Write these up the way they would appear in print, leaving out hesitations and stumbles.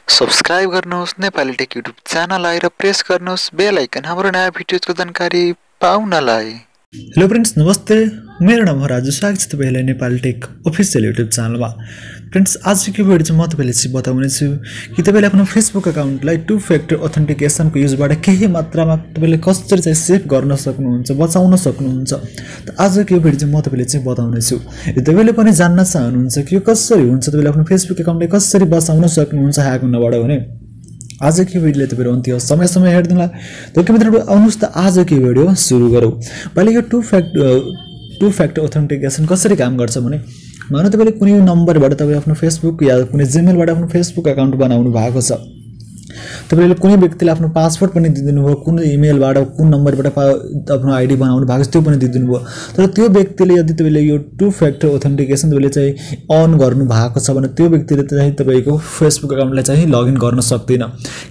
Subscribe गर्नुहोस् Nepali take YouTube च्यानललाई र प्रेस गर्नुहोस् बेल आइकन हाम्रो नयाँ भिडियोजको जानकारी पाउनलाई। हेलो फ्रेंड्स, नमस्ते। मेरो नाम हो राजु। स्वागत छ तपाईहरुलाई नेपाली टेक अफिसियल युट्युब च्यानलमा। फ्रेंड्स, आजको भिडियो चाहिँ म तपाईलाई बताउने छु कि तपाईले आफ्नो फेसबुक अकाउन्टलाई टु फ्याक्टर अथेन्टिकेसनको युजबाट केही मात्रामा तपाईले कसरी चाहिँ सेभ गर्न सक्नुहुन्छ, बचाउन सक्नुहुन्छ। त आजको भिडियो चाहिँ म तपाईलाई चाहिँ बताउने छु। यदि तपाईले पनि जान्न चाहनुहुन्छ कि यो कसरी हुन्छ, तपाईले आफ्नो फेसबुक अकाउन्टलाई कसरी बचाउन सक्नुहुन्छ ह्याक हुनबाट भने आजको भिडियोले तपाईहरु अन्त्य समय हेर्नुला। त के मित्रहरु, आउनुस् त आजको भिडियो सुरु गरौँ। पहिले यो टु फ्याक्टर अथेन्टिकेसन कसरी काम गर्छ भने, मानौ तपाईले कुनै नम्बरबाट तपाईले आफ्नो फेसबुक या कुनै जिमेलबाट आफ्नो फेसबुक अकाउन्ट बनाउनु भएको छ। तपाईले कुनै व्यक्तिले आफ्नो पासवर्ड पनि दिदिनु भयो, कुन इमेलबाट कुन नम्बरबाट आफ्नो आइडी बनाउनु भएको छ त्यो पनि दिदिनु भयो। तर त्यो व्यक्तिले यदि तपाईले यो टु फ्याक्टर अथेन्टिकेसन तपाईले चाहिँ अन गर्नु भएको छ भने त्यो व्यक्तिले चाहिँ तपाईको फेसबुक अकाउन्टलाई चाहिँ लगइन गर्न सक्दैन।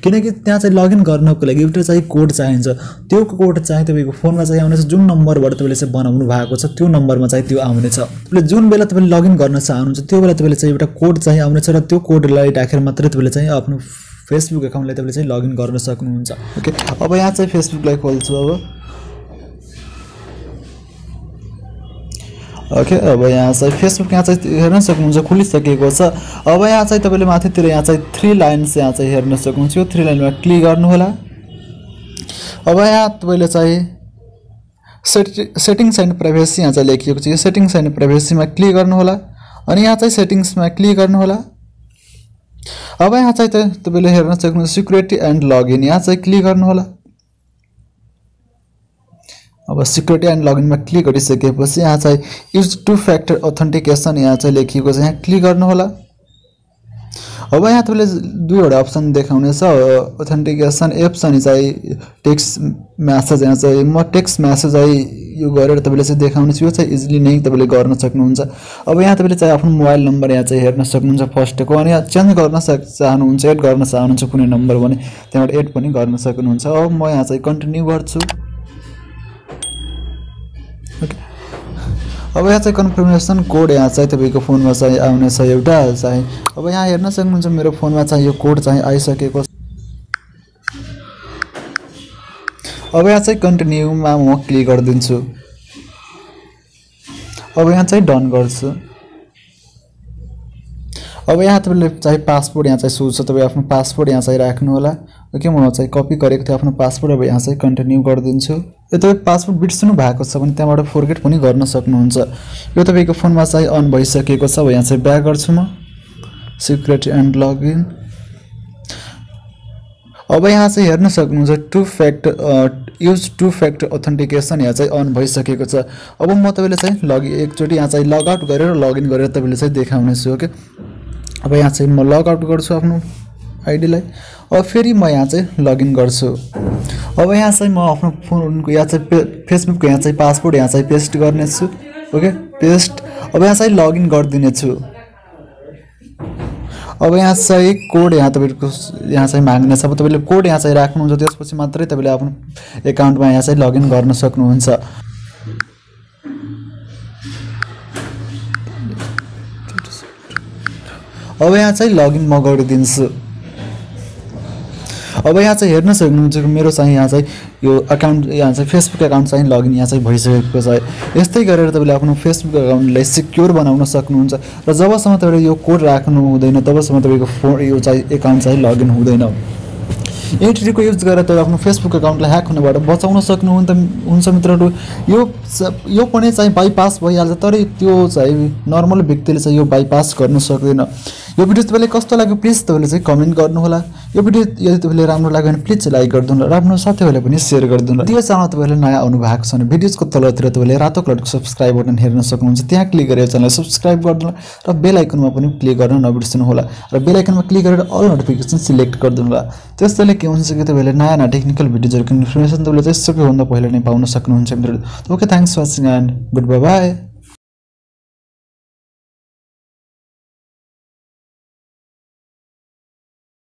किनकि त्यहाँ चाहिँ लगइन गर्नको लागि एउटा चाहिँ कोड चाहिन्छ। त्यो कोड चाहिँ तपाईको फोनमा चाहिँ आउनेछ। जुन नम्बरबाट तपाईले चाहिँ बनाउनु भएको छ त्यो नम्बरमा चाहिँ त्यो आउनेछ। तपाईले जुन बेला तपाईले लगइन गर्न चाहनुहुन्छ त्यो बेला तपाईले चाहिँ एउटा कोड चाहिँ आउनेछ र त्यो कोडलाई राखेर मात्रै तपाईले चाहिँ आफ्नो फेसबुक अकाउन्टलाई तपाईले चाहिँ लगइन गर्न सक्नुहुन्छ। ओके, अब यहाँ चाहिँ फेसबुकलाई खोल्छु। ओके, अब यहाँ चाहिँ फेसबुक यहाँ चाहिँ हेर्न सक्नुहुन्छ खुलिसकेको छ। अब यहाँ चाहिँ तपाईले माथितिर यहाँ चाहिँ 3 लाइन्स यहाँ चाहिँ हेर्न सक्नुहुन्छ। यो 3 लाइनमा क्लिक गर्नु होला। अब यहाँ तपाईले चाहिँ सेटिंग्स एन्ड प्राइभेसी यहाँ चाहिँ लेखिएको छ। यो सेटिंग्स एन्ड प्राइभेसीमा क्लिक गर्नु होला अनि यहाँ चाहिँ सेटिंग्समा क्लिक गर्नु होला। अब यहाँ चाहिँ तपाईले हेर्न सक्नुहुन्छ सिक्युरिटी एन्ड लगइन यहाँ चाहिँ क्लिक गर्नु होला। अब सिक्युरिटी एन्ड लगइनमा क्लिक गरिसकेपछि यहाँ चाहिँ युज टु फ्याक्टर अथेन्टिकेसन यहाँ चाहिँ लेखिएको छ। यहाँ क्लिक गर्नु होला। अब यहाँ तपाईले दुईवटा अप्सन देखाउनेछ, अथेन्टिकेसन एप्स अनि चाहिँ टेक्स्ट मेसेज। यहाँ चाहिँ म टेक्स्ट मेसेज यो गरेर तपाईले चाहिँ देखाउनेछु। यो चाहिँ इजिली नै तपाईले गर्न सक्नुहुन्छ। अब यहाँ तपाईले चाहिँ आफ्नो मोबाइल नम्बर यहाँ चाहिँ हेर्न सक्नुहुन्छ फर्स्टको, अनि चेन्ज गर्न चाहनुहुन्छ, एड गर्न चाहनुहुन्छ कुनै नम्बर भने त्यहाँबाट एड पनि गर्न सक्नुहुन्छ। अब म यहाँ चाहिँ कन्टिन्यू गर्छु। ओके, अब यहाँ चाहिँ कन्फर्मेसन कोड यहाँ चाहिँ तपाईको फोनमा चाहिँ आउनेछ एउटा चाहिँ। अब यहाँ हेर्न सक्नुहुन्छ मेरो फोनमा चाहिँ यो कोड चाहिँ आइसकेको छ। अब यहाँ चाहिँ कन्टिन्यूमा म क्लिक गरिदिन्छु। अब यहाँ चाहिँ डन गर्छु। अब यहाँ तपाईले चाहिँ पासपोर्ट यहाँ चाहिँ सोध्छ, तपाईँ आफ्नो पासपोर्ट यहाँ चाहिँ राख्नु होला। ओके, म चाहिँ कपी गरेको थिएँ आफ्नो पासपोर्ट। अब यहाँ चाहिँ कन्टिन्यू गरिदिन्छु। यो तपाईँ पासपोर्ट बिर्सनु भएको छ भने त्यहाँबाट फर्गेट पनि गर्न सक्नुहुन्छ। यो तपाईँको फोनमा चाहिँ अन भइसकेको छ। अब यहाँ चाहिँ ब्याक गर्छु म, सिक्युरिटी एन्ड लगइन। अब यहाँ चाहिँ हेर्न सक्नुहुन्छ युज टु फ्याक्टर अथेन्टिकेसन यहाँ चाहिँ अन भइसकेको छ। अब म तपाईले चाहिँ एकचोटि यहाँ चाहिँ लगआउट गरेर लगइन गरेर तपाईले चाहिँ देखाउने छु। ओके, अब यहाँ चाहिँ म लगआउट गर्छु आफ्नो आइडीलाई। अब फेरि म यहाँ चाहिँ लगइन गर्छु। अब यहाँ चाहिँ म आफ्नो फोनको यहाँ चाहिँ फेसबुकको यहाँ चाहिँ पासवर्ड यहाँ चाहिँ पेस्ट गर्नेछु। Okay, paste. अब यहाँ चाहिँ लगइन गरिदिनेछु। अब यहाँ चाहिँ कोड यहाँ तपाईको यहाँ चाहिँ माग्नेछ। अब तपाईले कोड यहाँ चाहिँ राख्नुहुन्छ, त्यसपछि मात्रै तपाईले आफ्नो एकाउन्टमा यहाँ चाहिँ लगइन गर्न सक्नुहुन्छ। अब यहाँ चाहिँ लगइन म गरिदिन्छु। अब यहाँ चाहिँ हेर्न सक्नुहुन्छ मेरो चाहिँ यहाँ चाहिँ यो अकाउन्ट यहाँ चाहिँ फेसबुक अकाउन्ट चाहिँ लगइन यहाँ चाहिँ भइसकेको छ। यस्तै गरेर तपाईले आफ्नो फेसबुक अकाउन्टलाई सिक्योर बनाउन सक्नुहुन्छ। र जबसम्म तपाईले यो कोड राख्नु हुँदैन तबसम्म तपाईको फोन यो चाहिँ अकाउन्ट चाहिँ लगइन हुँदैन। यो ट्रिकको युज गरेर तपाईले आफ्नो फेसबुक अकाउन्टलाई ह्याक हुनबाट बचाउन सक्नुहुन्छ मित्रहरु। यो पनि चाहिँ बाइपास भइहाल्छ, तर त्यो चाहिँ नर्मल व्यक्तिले चाहिँ यो बाइपास गर्न सक्दैन। यो भिडियो तपाईलाई कस्तो लाग्यो प्लिज तपाईले चाहिँ कमेन्ट गर्नु होला। यो भिडियो यदि तपाईलाई राम्रो लाग्यो भने प्लिज लाइक गरिदिनु होला र आफ्नो साथीहरुलाई पनि शेयर गरिदिनु होला। यो च्यानल तपाईले नयाँ आउनु भएको छ भने भिडियोको तलतिर तपाईले रातो कलरको सब्स्क्राइब बटन हेर्न सक्नुहुन्छ। त्यहाँ क्लिक गरेर च्यानललाई सब्स्क्राइब गरिदिनु होला र बेल आइकनमा पनि क्लिक गर्न नबिर्सनु होला र बेल आइकनमा क्लिक गरेर अल नोटिफिकेसन सिलेक्ट गरिदिनु होला। त्यसैले के हुन्छ कि तपाईले नयाँ टेक्निकल भिडियोजहरुको इन्फर्मेसन तपाईले चाहिँ सबैभन्दा पहिला नै पाउन सक्नुहुन्छ मित्रहरु। Okay, thanks for watching and good bye.